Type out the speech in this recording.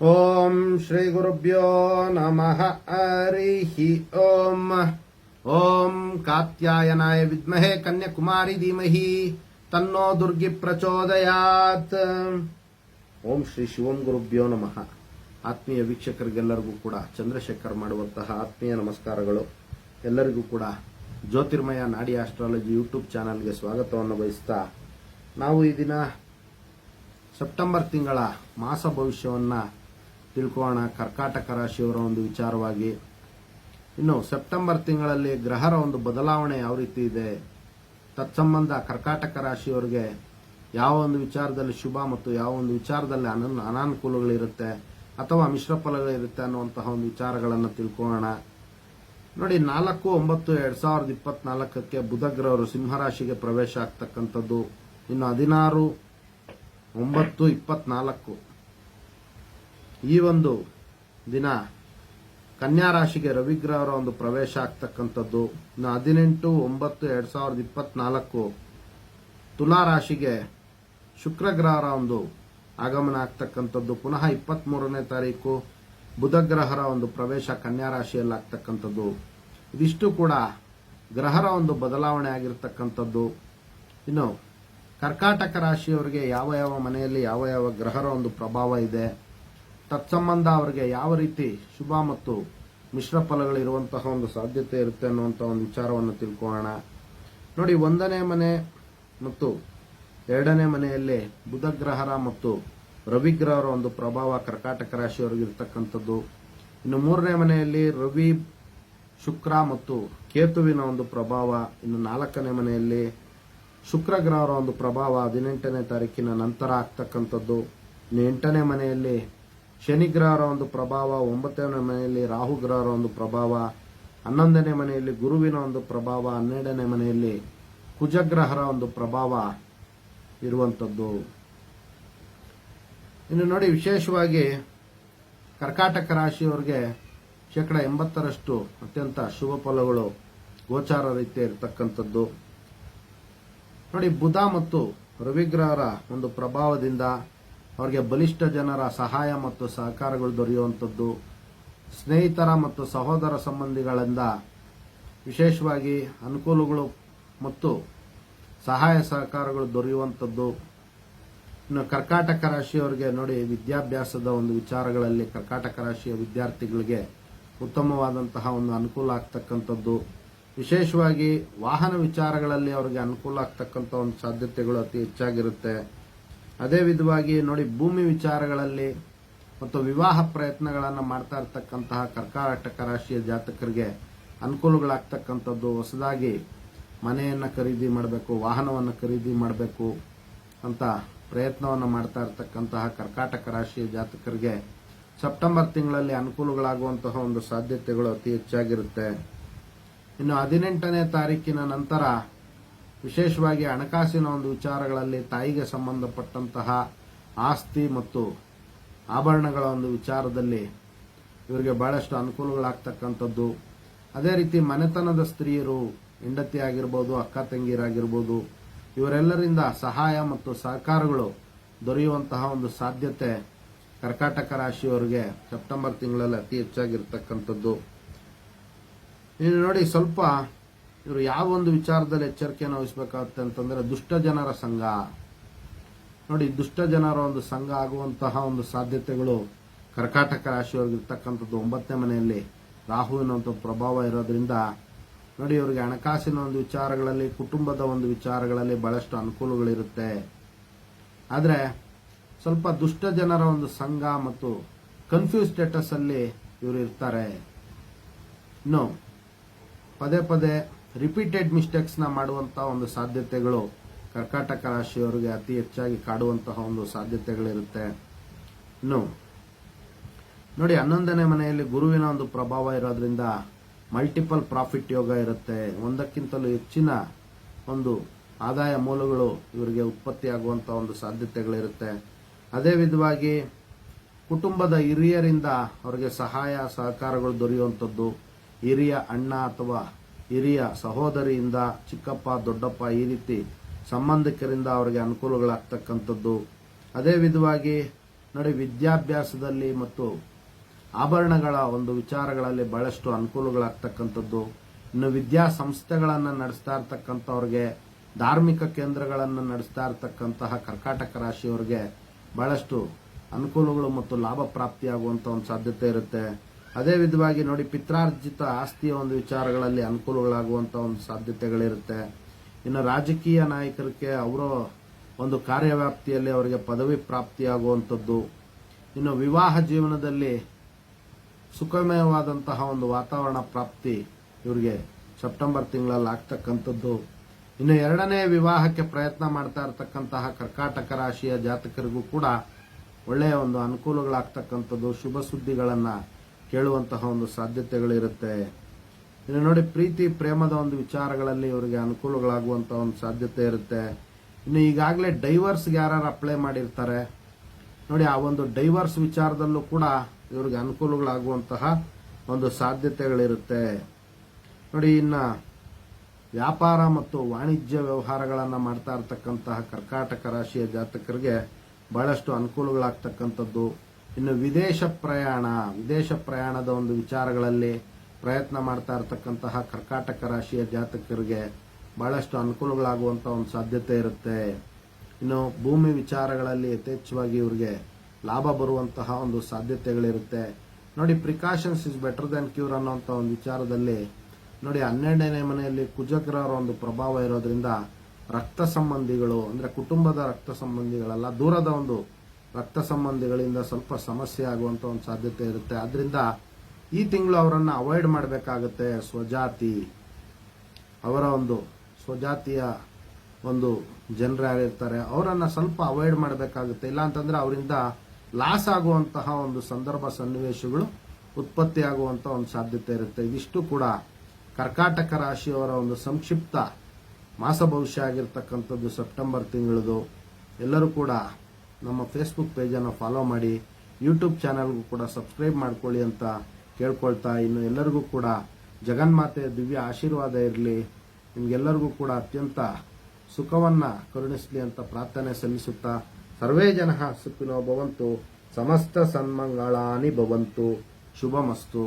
ಓಂ ಶ್ರೀ ಗುರುಭ್ಯೋ ನಮಃ ಹರಿ ಓಂ ಕಾತ್ಯಾಯನಾಯ ವಿದ್ಮಹೇ ಕನ್ಯಾಕುಮಾರಿ ಧೀಮಹಿ ತನ್ನೋ ದುರ್ಗಿ ಪ್ರಚೋದಯಾತ್. ಓಂ ಶ್ರೀ ಶಿವಂ ಗುರುಭ್ಯೋ ನಮಃ. ಆತ್ಮೀಯ ವೀಕ್ಷಕರಿಗೆಲ್ಲರಿಗೂ ಕೂಡ ಚಂದ್ರಶೇಖರ್ ಮಾಡುವಂತಹ ಆತ್ಮೀಯ ನಮಸ್ಕಾರಗಳು. ಎಲ್ಲರಿಗೂ ಕೂಡ ಜ್ಯೋತಿರ್ಮಯ ನಾಡಿ ಆಸ್ಟ್ರಾಲಜಿ ಯೂಟ್ಯೂಬ್ ಚಾನಲ್ಗೆ ಸ್ವಾಗತವನ್ನು ಬಯಸ್ತಾ, ನಾವು ಈ ದಿನ ಸೆಪ್ಟೆಂಬರ್ ತಿಂಗಳ ಮಾಸ ಭವಿಷ್ಯವನ್ನ ತಿಳ್ಕೊಳ್ಳೋಣ. ಕರ್ಕಾಟಕ ರಾಶಿಯವರ ಒಂದು ವಿಚಾರವಾಗಿ, ಇನ್ನು ಸೆಪ್ಟೆಂಬರ್ ತಿಂಗಳಲ್ಲಿ ಗ್ರಹರ ಒಂದು ಬದಲಾವಣೆ ಯಾವ ರೀತಿ ಇದೆ, ತತ್ಸಂಬಂಧ ಕರ್ಕಾಟಕ ರಾಶಿಯವರಿಗೆ ಯಾವ ಒಂದು ವಿಚಾರದಲ್ಲಿ ಶುಭ ಮತ್ತು ಯಾವ ಒಂದು ವಿಚಾರದಲ್ಲಿ ಅನಾನುಕೂಲಗಳಿರುತ್ತೆ ಅಥವಾ ಮಿಶ್ರ ಫಲಗಳಿರುತ್ತೆ ಅನ್ನುವಂತಹ ಒಂದು ವಿಚಾರಗಳನ್ನು ತಿಳ್ಕೊಳ್ಳೋಣ. ನೋಡಿ, 4/9/2024 ಬುಧ ಗ್ರಹರು ಸಿಂಹರಾಶಿಗೆ ಪ್ರವೇಶ ಆಗ್ತಕ್ಕಂಥದ್ದು. ಇನ್ನು 16/9/24 ಈ ಒಂದು ದಿನ ಕನ್ಯಾ ರಾಶಿಗೆ ರವಿಗ್ರಹರ ಒಂದು ಪ್ರವೇಶ ಆಗ್ತಕ್ಕಂಥದ್ದು. ಇನ್ನು 18/9/2024 ತುಲಾ ರಾಶಿಗೆ ಶುಕ್ರಗ್ರಹರ ಒಂದು ಆಗಮನ ಆಗ್ತಕ್ಕಂಥದ್ದು. ಪುನಃ 23ನೇ ತಾರೀಕು ಬುಧ ಗ್ರಹರ ಒಂದು ಪ್ರವೇಶ ಕನ್ಯಾ ರಾಶಿಯಲ್ಲಿ ಆಗ್ತಕ್ಕಂಥದ್ದು. ಇದಿಷ್ಟು ಕೂಡ ಗ್ರಹರ ಒಂದು ಬದಲಾವಣೆ ಆಗಿರ್ತಕ್ಕಂಥದ್ದು. ಇನ್ನು ಕರ್ಕಾಟಕ ರಾಶಿಯವರಿಗೆ ಯಾವ ಯಾವ ಮನೆಯಲ್ಲಿ ಯಾವ ಯಾವ ಗ್ರಹರ ಒಂದು ಪ್ರಭಾವ ಇದೆ, ತತ್ಸಂಬಂಧ ಅವರಿಗೆ ಯಾವ ರೀತಿ ಶುಭ ಮತ್ತು ಮಿಶ್ರ ಫಲಗಳಿರುವಂತಹ ಒಂದು ಸಾಧ್ಯತೆ ಇರುತ್ತೆ ಅನ್ನುವಂತಹ ಒಂದು ವಿಚಾರವನ್ನು ತಿಳ್ಕೊಳ್ಳೋಣ. ನೋಡಿ, 1ನೇ ಮನೆ ಮತ್ತು 2ನೇ ಮನೆಯಲ್ಲಿ ಬುಧ ಗ್ರಹರ ಮತ್ತು ರವಿಗ್ರಹರ ಒಂದು ಪ್ರಭಾವ ಕರ್ಕಾಟಕ ರಾಶಿಯವರಿಗೆ ಇರತಕ್ಕಂಥದ್ದು. ಇನ್ನು 3ನೇ ಮನೆಯಲ್ಲಿ ರವಿ, ಶುಕ್ರ ಮತ್ತು ಕೇತುವಿನ ಒಂದು ಪ್ರಭಾವ. ಇನ್ನು 4ನೇ ಮನೆಯಲ್ಲಿ ಶುಕ್ರ ಗ್ರಹರ ಒಂದು ಪ್ರಭಾವ 18ನೇ ತಾರೀಕಿನ ನಂತರ ಆಗ್ತಕ್ಕಂಥದ್ದು. ಇನ್ನು 8ನೇ ಮನೆಯಲ್ಲಿ ಶನಿ ಗ್ರಹರ ಒಂದು ಪ್ರಭಾವ, 9ನೇ ಮನೆಯಲ್ಲಿ ರಾಹು ಗ್ರಹರ ಒಂದು ಪ್ರಭಾವ, 11ನೇ ಮನೆಯಲ್ಲಿ ಗುರುವಿನ ಒಂದು ಪ್ರಭಾವ, 12ನೇ ಮನೆಯಲ್ಲಿ ಕುಜಗ್ರಹರ ಒಂದು ಪ್ರಭಾವ ಇರುವಂಥದ್ದು. ಇನ್ನು ನೋಡಿ, ವಿಶೇಷವಾಗಿ ಕರ್ಕಾಟಕ ರಾಶಿಯವರಿಗೆ 80% ಅತ್ಯಂತ ಶುಭ ಫಲಗಳು ಗೋಚಾರ ರೀತಿ ಇರತಕ್ಕಂಥದ್ದು. ನೋಡಿ, ಬುಧ ಮತ್ತು ರವಿಗ್ರಹರ ಒಂದು ಪ್ರಭಾವದಿಂದ ಅವರಿಗೆ ಬಲಿಷ್ಠ ಜನರ ಸಹಾಯ ಮತ್ತು ಸಹಕಾರಗಳು ದೊರೆಯುವಂಥದ್ದು. ಸ್ನೇಹಿತರ ಮತ್ತು ಸಹೋದರ ಸಂಬಂಧಿಗಳಿಂದ ವಿಶೇಷವಾಗಿ ಅನುಕೂಲಗಳು ಮತ್ತು ಸಹಾಯ ಸಹಕಾರಗಳು ದೊರೆಯುವಂಥದ್ದು. ಇನ್ನು ಕರ್ಕಾಟಕ ರಾಶಿಯವರಿಗೆ ನೋಡಿ, ವಿದ್ಯಾಭ್ಯಾಸದ ಒಂದು ವಿಚಾರಗಳಲ್ಲಿ ಕರ್ಕಾಟಕ ರಾಶಿಯ ವಿದ್ಯಾರ್ಥಿಗಳಿಗೆ ಉತ್ತಮವಾದಂತಹ ಒಂದು ಅನುಕೂಲ ಆಗ್ತಕ್ಕಂಥದ್ದು. ವಿಶೇಷವಾಗಿ ವಾಹನ ವಿಚಾರಗಳಲ್ಲಿ ಅವರಿಗೆ ಅನುಕೂಲ ಆಗ್ತಕ್ಕಂಥ ಒಂದು ಸಾಧ್ಯತೆಗಳು ಅತಿ ಹೆಚ್ಚಾಗಿರುತ್ತೆ. ಅದೇ ವಿಧವಾಗಿ ನೋಡಿ, ಭೂಮಿ ವಿಚಾರಗಳಲ್ಲಿ ಮತ್ತು ವಿವಾಹ ಪ್ರಯತ್ನಗಳನ್ನು ಮಾಡ್ತಾ ಇರತಕ್ಕಂತಹ ಕರ್ಕಾಟಕ ರಾಶಿಯ ಜಾತಕರಿಗೆ ಅನುಕೂಲಗಳಾಗ್ತಕ್ಕಂಥದ್ದು. ಹೊಸದಾಗಿ ಮನೆಯನ್ನು ಖರೀದಿ ಮಾಡಬೇಕು, ವಾಹನವನ್ನು ಖರೀದಿ ಮಾಡಬೇಕು ಅಂತ ಪ್ರಯತ್ನವನ್ನು ಮಾಡ್ತಾ ಇರತಕ್ಕಂತಹ ಕರ್ಕಾಟಕ ರಾಶಿಯ ಜಾತಕರಿಗೆ ಸೆಪ್ಟೆಂಬರ್ ತಿಂಗಳಲ್ಲಿ ಅನುಕೂಲಗಳಾಗುವಂತಹ ಒಂದು ಸಾಧ್ಯತೆಗಳು ಅತಿ ಹೆಚ್ಚಾಗಿರುತ್ತೆ. ಇನ್ನು 18ನೇ ತಾರೀಕಿನ ನಂತರ ವಿಶೇಷವಾಗಿ ಹಣಕಾಸಿನ ಒಂದು ವಿಚಾರಗಳಲ್ಲಿ ತಾಯಿಗೆ ಸಂಬಂಧಪಟ್ಟಂತಹ ಆಸ್ತಿ ಮತ್ತು ಆಭರಣಗಳ ಒಂದು ವಿಚಾರದಲ್ಲಿ ಇವರಿಗೆ ಬಹಳಷ್ಟು ಅನುಕೂಲಗಳಾಗ್ತಕ್ಕಂಥದ್ದು. ಅದೇ ರೀತಿ ಮನೆತನದ ಸ್ತ್ರೀಯರು, ಹೆಂಡತಿ ಆಗಿರ್ಬೋದು, ಅಕ್ಕ ತಂಗಿಯರಾಗಿರ್ಬೋದು, ಇವರೆಲ್ಲರಿಂದ ಸಹಾಯ ಮತ್ತು ಸಹಕಾರಗಳು ದೊರೆಯುವಂತಹ ಒಂದು ಸಾಧ್ಯತೆ ಕರ್ಕಾಟಕ ರಾಶಿಯವರಿಗೆ ಸೆಪ್ಟೆಂಬರ್ ತಿಂಗಳಲ್ಲಿ ಅತಿ ಹೆಚ್ಚಾಗಿರ್ತಕ್ಕಂಥದ್ದು. ಇನ್ನು ನೋಡಿ, ಸ್ವಲ್ಪ ಇವರು ಯಾವ ಒಂದು ವಿಚಾರದಲ್ಲಿ ಎಚ್ಚರಿಕೆಯನ್ನು ವಹಿಸಬೇಕಾಗುತ್ತೆ ಅಂತಂದ್ರೆ ದುಷ್ಟ ಜನರ ಸಂಘ. ನೋಡಿ, ದುಷ್ಟ ಜನರ ಒಂದು ಸಂಘ ಆಗುವಂತಹ ಒಂದು ಸಾಧ್ಯತೆಗಳು ಕರ್ಕಾಟಕ ರಾಶಿಯವರಿಗೆ ಇರ್ತಕ್ಕಂಥದ್ದು. 9ನೇ ಮನೆಯಲ್ಲಿ ರಾಹುವಿನ ಒಂದು ಪ್ರಭಾವ ಇರೋದ್ರಿಂದ ನೋಡಿ, ಇವರಿಗೆ ಹಣಕಾಸಿನ ಒಂದು ವಿಚಾರಗಳಲ್ಲಿ, ಕುಟುಂಬದ ಒಂದು ವಿಚಾರಗಳಲ್ಲಿ ಬಹಳಷ್ಟು ಅನುಕೂಲಗಳಿರುತ್ತೆ. ಆದರೆ ಸ್ವಲ್ಪ ದುಷ್ಟ ಜನರ ಒಂದು ಸಂಘ ಮತ್ತು ಕನ್ಫ್ಯೂಸ್ ಸ್ಟೇಟಸ್ ಅಲ್ಲಿ ಇವರು ಇರ್ತಾರೆ. ಇನ್ನು ಪದೇ ಪದೇ ರಿಪೀಟೆಡ್ ಮಿಸ್ಟೇಕ್ಸ್ ನ ಮಾಡುವಂತಹ ಒಂದು ಸಾಧ್ಯತೆಗಳು ಕರ್ಕಾಟಕ ರಾಶಿಯವರಿಗೆ ಅತಿ ಹೆಚ್ಚಾಗಿ ಕಾಡುವಂತಹ ಒಂದು ಸಾಧ್ಯತೆಗಳಿರುತ್ತೆ. ಇನ್ನು ನೋಡಿ, 11ನೇ ಮನೆಯಲ್ಲಿ ಗುರುವಿನ ಒಂದು ಪ್ರಭಾವ ಇರೋದ್ರಿಂದ ಮಲ್ಟಿಪಲ್ ಪ್ರಾಫಿಟ್ ಯೋಗ ಇರುತ್ತೆ. ಒಂದಕ್ಕಿಂತಲೂ ಹೆಚ್ಚಿನ ಒಂದು ಆದಾಯ ಮೂಲಗಳು ಇವರಿಗೆ ಉತ್ಪತ್ತಿಯಾಗುವಂತಹ ಒಂದು ಸಾಧ್ಯತೆಗಳಿರುತ್ತೆ. ಅದೇ ವಿಧವಾಗಿ ಕುಟುಂಬದ ಹಿರಿಯರಿಂದ ಅವರಿಗೆ ಸಹಾಯ ಸಹಕಾರಗಳು ದೊರೆಯುವಂಥದ್ದು. ಹಿರಿಯ ಅಣ್ಣ ಅಥವಾ ಹಿರಿಯ ಸಹೋದರಿಯಿಂದ, ಚಿಕ್ಕಪ್ಪ, ದೊಡ್ಡಪ್ಪ, ಈ ರೀತಿ ಸಂಬಂಧಿಕರಿಂದ ಅವರಿಗೆ ಅನುಕೂಲಗಳಾಗ್ತಕ್ಕಂಥದ್ದು. ಅದೇ ವಿಧವಾಗಿ ನೋಡಿ, ವಿದ್ಯಾಭ್ಯಾಸದಲ್ಲಿ ಮತ್ತು ಆಭರಣಗಳ ಒಂದು ವಿಚಾರಗಳಲ್ಲಿ ಬಹಳಷ್ಟು ಅನುಕೂಲಗಳಾಗ್ತಕ್ಕಂಥದ್ದು. ಇನ್ನು ವಿದ್ಯಾಸಂಸ್ಥೆಗಳನ್ನು ನಡೆಸ್ತಾ ಇರ್ತಕ್ಕಂಥವ್ರಿಗೆ, ಧಾರ್ಮಿಕ ಕೇಂದ್ರಗಳನ್ನು ನಡೆಸ್ತಾ ಇರ್ತಕ್ಕಂತಹ ಕರ್ಕಾಟಕ ರಾಶಿಯವರಿಗೆ ಬಹಳಷ್ಟು ಅನುಕೂಲಗಳು ಮತ್ತು ಲಾಭ ಪ್ರಾಪ್ತಿಯಾಗುವಂತ ಒಂದು ಸಾಧ್ಯತೆ ಇರುತ್ತೆ. ಅದೇ ವಿಧವಾಗಿ ನೋಡಿ, ಪಿತ್ರಾರ್ಜಿತ ಆಸ್ತಿಯ ಒಂದು ವಿಚಾರಗಳಲ್ಲಿ ಅನುಕೂಲಗಳಾಗುವಂತ ಒಂದು ಸಾಧ್ಯತೆಗಳಿರುತ್ತೆ. ಇನ್ನು ರಾಜಕೀಯ ನಾಯಕರಿಗೆ ಅವರ ಒಂದು ಕಾರ್ಯವ್ಯಾಪ್ತಿಯಲ್ಲಿ ಅವರಿಗೆ ಪದವಿ ಪ್ರಾಪ್ತಿಯಾಗುವಂಥದ್ದು. ಇನ್ನು ವಿವಾಹ ಜೀವನದಲ್ಲಿ ಸುಖಮಯವಾದಂತಹ ಒಂದು ವಾತಾವರಣ ಪ್ರಾಪ್ತಿ ಇವರಿಗೆ ಸೆಪ್ಟೆಂಬರ್ ತಿಂಗಳಲ್ಲಿ ಆಗ್ತಕ್ಕಂಥದ್ದು. ಇನ್ನು ಎರಡನೇ ವಿವಾಹಕ್ಕೆ ಪ್ರಯತ್ನ ಮಾಡ್ತಾ ಇರತಕ್ಕಂತಹ ಕರ್ಕಾಟಕ ರಾಶಿಯ ಜಾತಕರಿಗೂ ಕೂಡ ಒಳ್ಳೆಯ ಒಂದು ಅನುಕೂಲಗಳಾಗ್ತಕ್ಕಂಥದ್ದು, ಶುಭ ಸುದ್ದಿಗಳನ್ನ ಕೇಳುವಂತಹ ಒಂದು ಸಾಧ್ಯತೆಗಳಿರುತ್ತೆ. ಇನ್ನು ನೋಡಿ, ಪ್ರೀತಿ ಪ್ರೇಮದ ಒಂದು ವಿಚಾರಗಳಲ್ಲಿ ಇವರಿಗೆ ಅನುಕೂಲಗಳಾಗುವಂತಹ ಒಂದು ಸಾಧ್ಯತೆ ಇರುತ್ತೆ. ಇನ್ನು ಈಗಾಗಲೇ ಡೈವರ್ಸ್ಗೆ ಯಾರು ಅಪ್ಲೈ ಮಾಡಿರ್ತಾರೆ ನೋಡಿ, ಆ ಒಂದು ಡೈವರ್ಸ್ ವಿಚಾರದಲ್ಲೂ ಕೂಡ ಇವರಿಗೆ ಅನುಕೂಲಗಳಾಗುವಂತಹ ಒಂದು ಸಾಧ್ಯತೆಗಳಿರುತ್ತೆ. ನೋಡಿ, ಇನ್ನ ವ್ಯಾಪಾರ ಮತ್ತು ವಾಣಿಜ್ಯ ವ್ಯವಹಾರಗಳನ್ನು ಮಾಡ್ತಾ ಇರತಕ್ಕಂತಹ ಕರ್ಕಾಟಕ ರಾಶಿಯ ಜಾತಕರಿಗೆ ಬಹಳಷ್ಟು ಅನುಕೂಲಗಳಾಗ್ತಕ್ಕಂಥದ್ದು. ಇನ್ನು ವಿದೇಶ ಪ್ರಯಾಣದ ಒಂದು ವಿಚಾರಗಳಲ್ಲಿ ಪ್ರಯತ್ನ ಮಾಡ್ತಾ ಇರತಕ್ಕಂತಹ ಕರ್ಕಾಟಕ ರಾಶಿಯ ಜಾತಕರಿಗೆ ಬಹಳಷ್ಟು ಅನುಕೂಲಗಳಾಗುವಂತಹ ಒಂದು ಸಾಧ್ಯತೆ ಇರುತ್ತೆ. ಇನ್ನು ಭೂಮಿ ವಿಚಾರಗಳಲ್ಲಿ ಯಥೇಚ್ಛವಾಗಿ ಇವರಿಗೆ ಲಾಭ ಬರುವಂತಹ ಒಂದು ಸಾಧ್ಯತೆಗಳಿರುತ್ತೆ. ನೋಡಿ, precautions is better than cure ಅನ್ನುವಂಥ ಒಂದು ವಿಚಾರದಲ್ಲಿ ನೋಡಿ, 12ನೇ ಮನೆಯಲ್ಲಿ ಕುಜಗ್ರಹರ ಒಂದು ಪ್ರಭಾವ ಇರೋದ್ರಿಂದ ರಕ್ತ ಸಂಬಂಧಿಗಳು ಅಂದ್ರೆ ಕುಟುಂಬದ ರಕ್ತ ಸಂಬಂಧಿಗಳಲ್ಲ, ದೂರದ ಒಂದು ರಕ್ತ ಸಂಬಂಧಿಗಳಿಂದ ಸ್ವಲ್ಪ ಸಮಸ್ಯೆ ಆಗುವಂತ ಒಂದು ಸಾಧ್ಯತೆ ಇರುತ್ತೆ. ಆದ್ರಿಂದ ಈ ತಿಂಗಳು ಅವರನ್ನ ಅವಾಯ್ಡ್ ಮಾಡಬೇಕಾಗುತ್ತೆ. ಅವರ ಒಂದು ಸ್ವಜಾತಿಯ ಒಂದು ಜನರು ಯಾರಿರ್ತಾರೆ ಅವರನ್ನ ಸ್ವಲ್ಪ ಅವಾಯ್ಡ್ ಮಾಡಬೇಕಾಗುತ್ತೆ. ಇಲ್ಲ ಅಂತಂದ್ರೆ ಅವರಿಂದ ಲಾಸ್ ಆಗುವಂತಹ ಒಂದು ಸಂದರ್ಭ ಸನ್ನಿವೇಶಗಳು ಉತ್ಪತ್ತಿ ಆಗುವಂತ ಒಂದು ಸಾಧ್ಯತೆ ಇರುತ್ತೆ. ಇದಿಷ್ಟು ಕೂಡ ಕರ್ಕಾಟಕ ರಾಶಿಯವರ ಒಂದು ಸಂಕ್ಷಿಪ್ತ ಮಾಸ ಭವಿಷ್ಯ ಆಗಿರ್ತಕ್ಕಂಥದ್ದು ಸೆಪ್ಟೆಂಬರ್ ತಿಂಗಳದು. ಎಲ್ಲರೂ ಕೂಡ ನಮ್ಮ ಫೇಸ್ಬುಕ್ ಪೇಜನ್ನು ಫಾಲೋ ಮಾಡಿ, ಯೂಟ್ಯೂಬ್ ಚಾನೆಲ್ಗೂ ಕೂಡ ಸಬ್ಸ್ಕ್ರೈಬ್ ಮಾಡ್ಕೊಳ್ಳಿ ಅಂತ ಕೇಳ್ಕೊಳ್ತಾ, ಇನ್ನು ಎಲ್ಲರಿಗೂ ಕೂಡ ಜಗನ್ಮಾತೆಯ ದಿವ್ಯ ಆಶೀರ್ವಾದ ಇರಲಿ, ನಿಮ್ಗೆಲ್ಲರಿಗೂ ಕೂಡ ಅತ್ಯಂತ ಸುಖವನ್ನ ಕರುಣಿಸಲಿ ಅಂತ ಪ್ರಾರ್ಥನೆ ಸಲ್ಲಿಸುತ್ತಾ, ಸರ್ವೇ ಜನಃ ಸುಖಿನೋ ಭವಂತು, ಸಮಸ್ತ ಸನ್ಮಂಗಳಾನಿ ಭವಂತು, ಶುಭಮಸ್ತು.